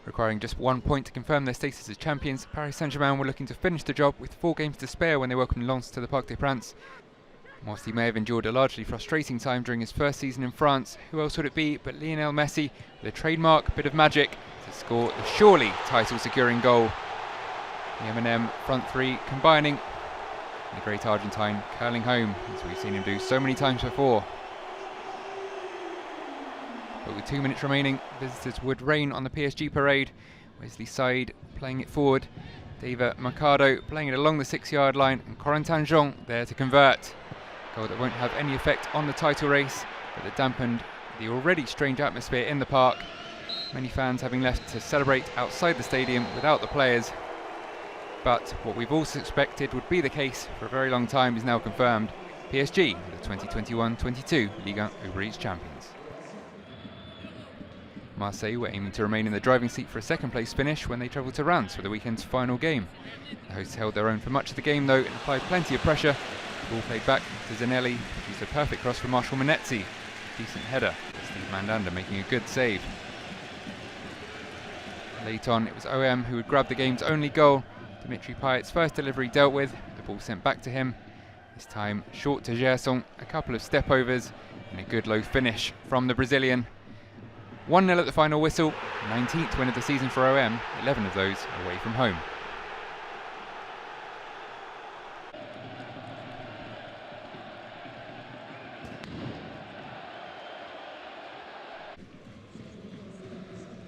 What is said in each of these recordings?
Requiring just 1 point to confirm their status as champions, Paris Saint-Germain were looking to finish the job with 4 games to spare when they welcomed Lens to the Parc des Princes. Whilst he may have endured a largely frustrating time during his first season in France, who else would it be but Lionel Messi, with a trademark bit of magic, to score the surely title-securing goal. The M&M front three combining, the great Argentine curling home, as we've seen him do so many times before. But with 2 minutes remaining, visitors would rain on the PSG parade. Wesley Saïd playing it forward, David Mercado playing it along the 6-yard line, and Corentin Jean there to convert. A goal that won't have any effect on the title race, but that dampened the already strange atmosphere in the park. Many fans having left to celebrate outside the stadium without the players. But what we've all suspected would be the case for a very long time is now confirmed. PSG are the 2021-22 Ligue 1 Uber Eats champions. Marseille were aiming to remain in the driving seat for a second-place finish when they travelled to Reims for the weekend's final game. The hosts held their own for much of the game though and applied plenty of pressure. The ball played back to Zanelli, produced a perfect cross for Marshall Manetzi. Decent header, Steve Mandanda making a good save. Late on, it was OM who would grab the game's only goal. Dimitri Payet's first delivery dealt with, the ball sent back to him. This time short to Gerson, a couple of step-overs and a good low finish from the Brazilian. 1-0 at the final whistle, 19th win of the season for OM, 11 of those away from home.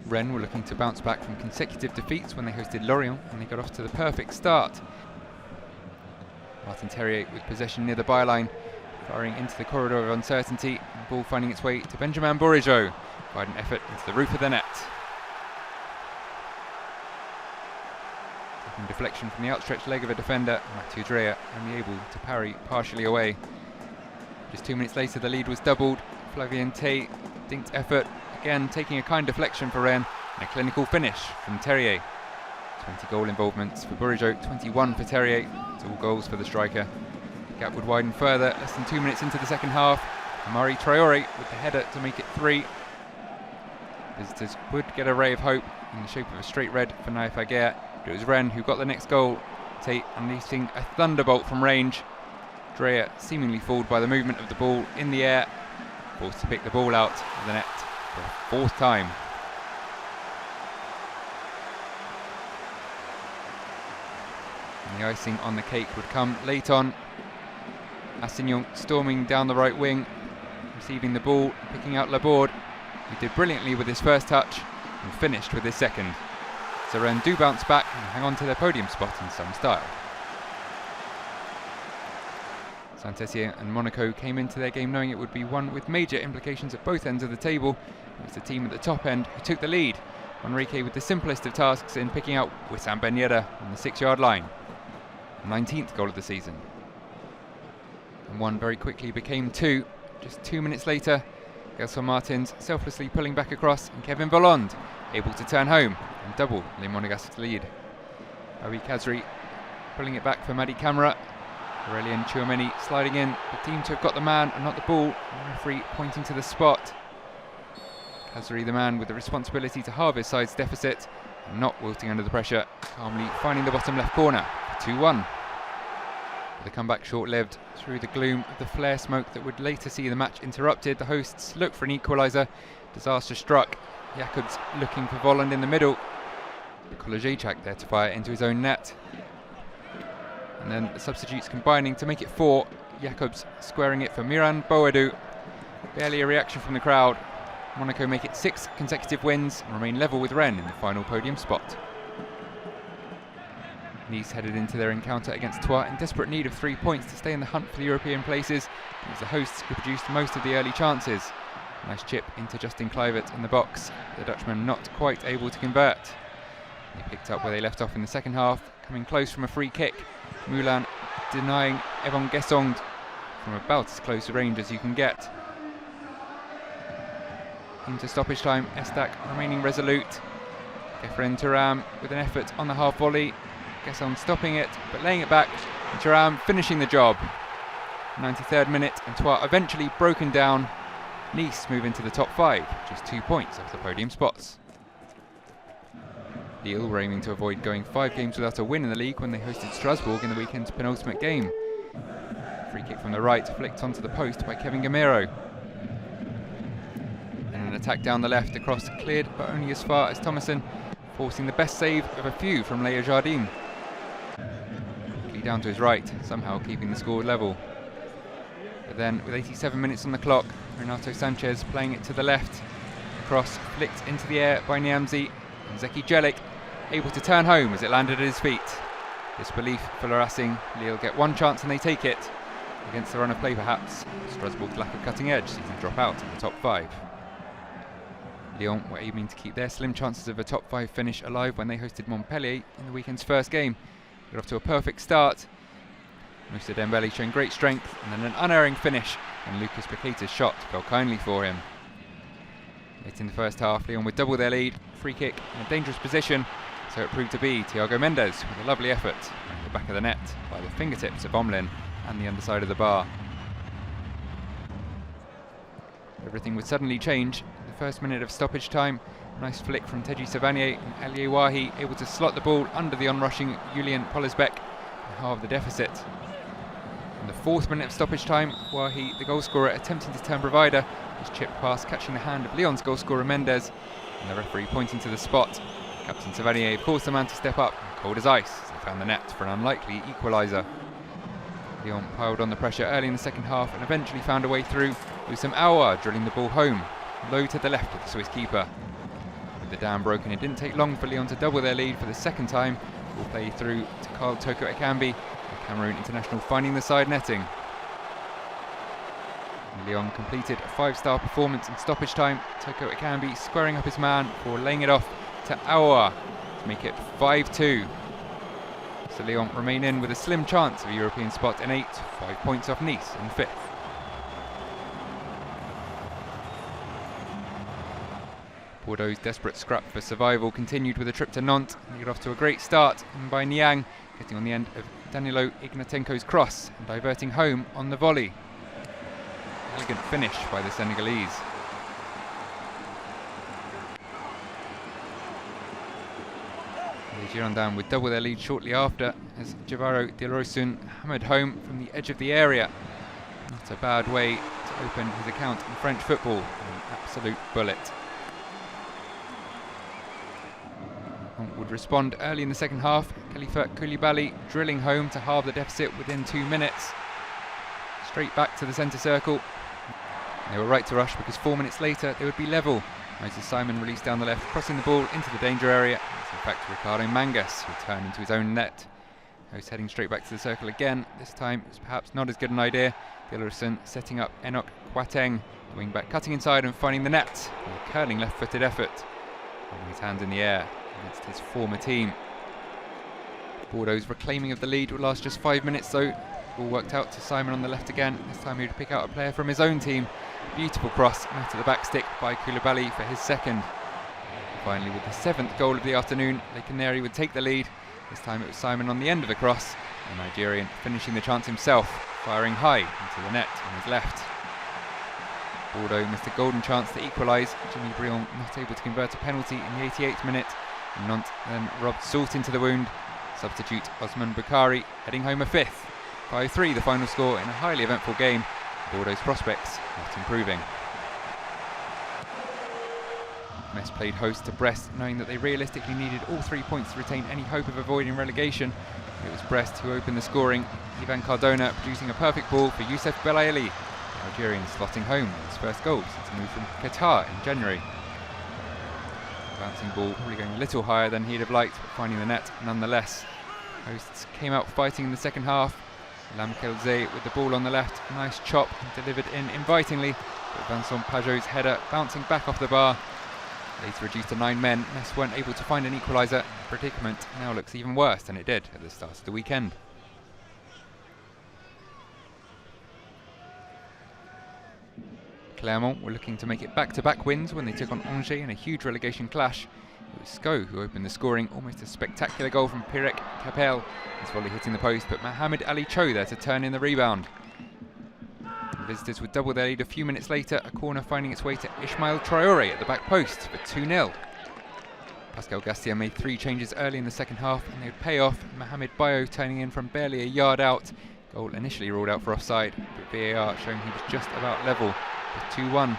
Rennes were looking to bounce back from consecutive defeats when they hosted Lorient, and they got off to the perfect start. Martin Terrier with possession near the byline, firing into the corridor of uncertainty, and the ball finding its way to Benjamin Bourigeaud. Quite an effort into the roof of the net. Taking deflection from the outstretched leg of a defender, Mathieu Drea only able to parry partially away. Just 2 minutes later the lead was doubled. Flavien Tay dinked effort, again taking a kind deflection for Rennes, and a clinical finish from Terrier. 20 goal involvements for Bourigeaud, 21 for Terrier. It's all goals for the striker. The gap would widen further, less than 2 minutes into the second half. Amari Traoré with the header to make it 3. Visitors would get a ray of hope in the shape of a straight red for Naïf Aguerre, but it was Rennes who got the next goal. Tate unleashing a thunderbolt from range. Drea seemingly fooled by the movement of the ball in the air, forced to pick the ball out of the net for a 4th time. And the icing on the cake would come late on. Assignon storming down the right wing, receiving the ball, picking out Laborde. He did brilliantly with his first touch and finished with his second. So Rennes do bounce back and hang on to their podium spot in some style. Saint-Etienne and Monaco came into their game knowing it would be one with major implications at both ends of the table. It was the team at the top end who took the lead. Enrique with the simplest of tasks in picking out Wissam Ben Yedder on the 6-yard line. 19th goal of the season. And one very quickly became 2. Just 2 minutes later, Gelson Martins selflessly pulling back across, and Kevin Volland able to turn home and double Les Monégasques' lead. Awi Kazri pulling it back for Madi Camara. Aurélien Tchouameni sliding in, but deemed to have got the man and not the ball. The referee pointing to the spot. Kazri, the man with the responsibility to halve his side's deficit, and not wilting under the pressure, calmly finding the bottom left corner for 2-1. The comeback short-lived. Through the gloom of the flare smoke that would later see the match interrupted, the hosts looked for an equaliser. Disaster struck. Jacobs looking for Volland in the middle. Kolejejczak there to fire into his own net. And then the substitutes combining to make it 4. Jacobs squaring it for Miran Boadou. Barely a reaction from the crowd. Monaco make it 6 consecutive wins and remain level with Rennes in the final podium spot. Nice headed into their encounter against Troyes in desperate need of 3 points to stay in the hunt for the European places. It was the hosts who produced most of the early chances. Nice chip into Justin Kluivert in the box, the Dutchman not quite able to convert. They picked up where they left off in the second half, coming close from a free kick. Moulin denying Evan Guessong from about as close a range as you can get. Into stoppage time, ESTAC remaining resolute. Kefren Thuram with an effort on the half volley. Guessong stopping it, but laying it back, and Thuram finishing the job. 93rd minute, and Troyes eventually broken down. Nice move into the top 5, just 2 points off the podium spots. Lille were aiming to avoid going 5 games without a win in the league when they hosted Strasbourg in the weekend's penultimate game. Free kick from the right, flicked onto the post by Kevin Gamero. And an attack down the left, across cleared but only as far as Thomason, forcing the best save of a few from Jardine. Quickly down to his right, somehow keeping the score level. But then, with 87 minutes on the clock, Renato Sanchez playing it to the left. Cross flicked into the air by Niamzi, and Zeki Jelik able to turn home as it landed at his feet. Disbelief for Le Racing. Lille get one chance and they take it. Against the run of play perhaps, Strasbourg's lack of cutting edge sees them drop out in the top 5. Lyon were aiming to keep their slim chances of a top 5 finish alive when they hosted Montpellier in the weekend's first game. Got off to a perfect start. Moussa Dembele showing great strength, and then an unerring finish, and Lucas Paqueta's shot fell kindly for him. Late in the first half, Lyon would double their lead. Free kick in a dangerous position, so it proved to be Thiago Mendes with a lovely effort at the back of the net by the fingertips of Omlin and the underside of the bar. Everything would suddenly change. The first minute of stoppage time, nice flick from Teji Savanier, and Elie Wahi able to slot the ball under the onrushing Julian Polisbeck and halve the deficit. In the 4th minute of stoppage time, Wahi, the goalscorer, attempting to turn provider, his chip pass catching the hand of Lyon's goalscorer Mendes, and the referee pointing to the spot. Captain Savanier forced the man to step up, cold as ice, as they found the net for an unlikely equaliser. Lyon piled on the pressure early in the second half and eventually found a way through, with some Aouar drilling the ball home, low to the left of the Swiss keeper. With the dam broken, it didn't take long for Lyon to double their lead for the second time. Ball play through to Karl Toko Ekambi, the Cameroon international finding the side netting. And Lyon completed a 5-star performance in stoppage time, Toko Ekambi squaring up his man before laying it off to Aouar to make it 5-2. So Lyon remain in with a slim chance of a European spot in 8th, 5 points off Nice in 5th. Bordeaux's desperate scrap for survival continued with a trip to Nantes, and they got off to a great start by Niang, getting on the end of Danilo Ignatenko's cross and diverting home on the volley. Elegant finish by the Senegalese. The Girondins would double their lead shortly after as Javaro Dilrosun hammered home from the edge of the area. Not a bad way to open his account in French football, an absolute bullet. Would respond early in the second half. Khalifa Koulibaly drilling home to halve the deficit within 2 minutes. Straight back to the centre circle. They were right to rush because 4 minutes later they would be level. Moses Simon released down the left, crossing the ball into the danger area. It's in fact Ricardo Mangas who turned into his own net. Host heading straight back to the circle again. This time it was perhaps not as good an idea. Dillerson setting up Enoch Kwateng, the wing back cutting inside and finding the net with a curling left-footed effort, holding his hands in the air against his former team. Bordeaux's reclaiming of the lead would last just 5 minutes though. Ball worked out to Simon on the left again. This time he would pick out a player from his own team. Beautiful cross, met at the back stick by Koulibaly for his second. Finally, with the 7th goal of the afternoon, Les Canaries would take the lead. This time it was Simon on the end of the cross, the Nigerian finishing the chance himself, firing high into the net on his left. Bordeaux missed a golden chance to equalise. Jimmy Briand not able to convert a penalty in the 88th minute. And Nantes then robbed salt into the wound. Substitute Osman Boukari heading home a 5th. 5-3 the final score in a highly eventful game. Bordeaux's prospects not improving. Metz played host to Brest, knowing that they realistically needed all 3 points to retain any hope of avoiding relegation. It was Brest who opened the scoring, Ivan Cardona producing a perfect ball for Youssef Belaili, the Algerian slotting home his first goal since a move from Qatar in January. The bouncing ball probably going a little higher than he'd have liked, but finding the net nonetheless. Hosts came out fighting in the second half. Lamkelze with the ball on the left, nice chop delivered in invitingly, but Vincent Pajot's header bouncing back off the bar. Later reduced to 9 men, Metz weren't able to find an equaliser. The predicament now looks even worse than it did at the start of the weekend. Clermont were looking to make it back-to-back wins when they took on Angers in a huge relegation clash. It was Sco who opened the scoring, almost a spectacular goal from Pirek Capel, his volley hitting the post, but Mohamed-Ali Cho there to turn in the rebound. The visitors would double their lead a few minutes later, a corner finding its way to Ismaël Traoré at the back post for 2-0. Pascal Gastien made 3 changes early in the second half and they would pay off. BAYO turning in from barely a yard out. Goal initially ruled out for offside, but VAR showing he was just about level for 2-1.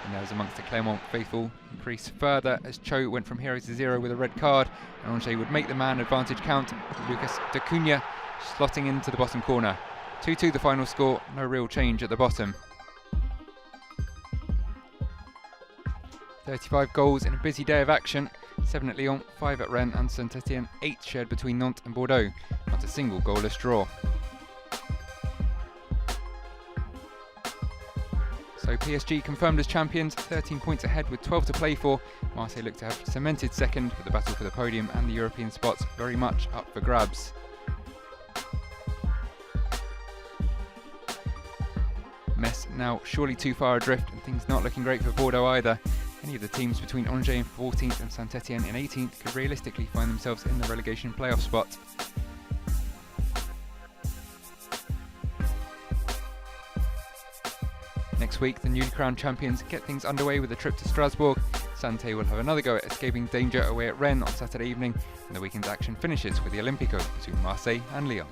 And there was amongst the Clermont faithful increased further as Cho went from 0 to 0 with a red card, and Angers would make the man advantage count with Lucas de CUNHA slotting into the bottom corner. 2-2 the final score, no real change at the bottom. 35 goals in a busy day of action, 7 at Lyon, 5 at Rennes and Saint-Etienne, 8 shared between Nantes and Bordeaux, not a single goalless draw. So PSG confirmed as champions, 13 points ahead with 12 to play for. Marseille look to have cemented second, with the battle for the podium and the European spots very much up for grabs. Metz now surely too far adrift and things not looking great for Bordeaux either. Any of the teams between Angers in 14th and Saint-Etienne in 18th could realistically find themselves in the relegation playoff spot. Next week, the newly crowned champions get things underway with a trip to Strasbourg. Saint-Etienne will have another go at escaping danger away at Rennes on Saturday evening, and the weekend's action finishes with the Olympique between Marseille and Lyon.